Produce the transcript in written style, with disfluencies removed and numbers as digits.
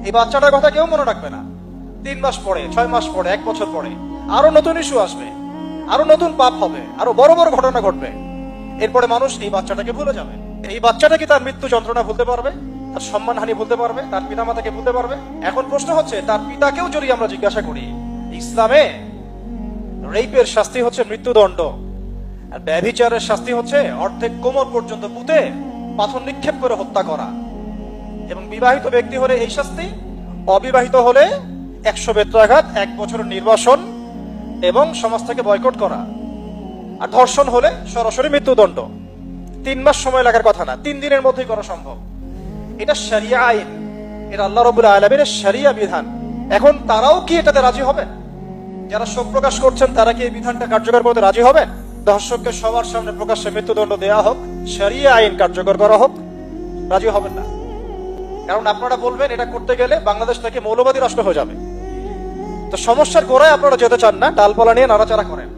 এই বাচ্চাটার কথা কেউ মনে রাখবে না। 3 মাস পরে, 6 মাস পরে, 1 বছর পরে আরো নতুন ইস্যু আসবে, আরো নতুন পাপ হবে, আরো বড় বড় ঘটনা ঘটবে। এরপরে মানুষ এই বাচ্চাটাকে ভুলে যাবে। এই বাচ্চাটা কি তার মৃত্যু যন্ত্রণা ভুলতে পারবে? তার সম্মানহানি ভুলতে পারবে? তার পিতা মাতাকে ভুলতে পারবে? এখন প্রশ্ন হচ্ছে, তার পিতাকেও যদি আমরা জিজ্ঞাসা করি, ইসলামে রেপের শাস্তি হচ্ছে মৃত্যুদণ্ড, আর ব্যভিচারের শাস্তি হচ্ছে অর্ধেক কোমর পর্যন্ত পুঁতে পাথর নিক্ষেপ করে হত্যা করা। এবং বিবাহিত ব্যক্তি হলে এই শাস্তি, অবিবাহিত হলে 100 বেত্রাঘাত, 1 বছরের নির্বাসন এবং সমাজ থেকে বয়কট করা। আর ধর্ষণ হলে সরাসরি মৃত্যুদণ্ড। 3 মাস সময় লাগার কথা না, 3 দিনের মধ্যেই করা সম্ভব। এটা শরিয়া আইন, এটা আল্লাহ রাব্বুল আলামিনের শরিয়া বিধান। এখন তারাও কি এটাতে রাজি হবে? যারা শোক প্রকাশ করছেন তারা কি এই বিধানটা কার্যকর করতে রাজি হবে? ধর্ষককে সবার সামনে প্রকাশ্যে মৃত্যুদণ্ড দেওয়া হোক, শরিয়া আইন কার্যকর করা হোক? রাজি হবেন না। কারণ আপনারা বলবেন এটা করতে গেলে বাংলাদেশ থেকে মৌলবাদী রাষ্ট্র হয়ে যাবে। তো সমস্যার গোড়ায় আপনারা যেতে চান না, ডালপালা নিয়ে নাড়াচাড়া করেন।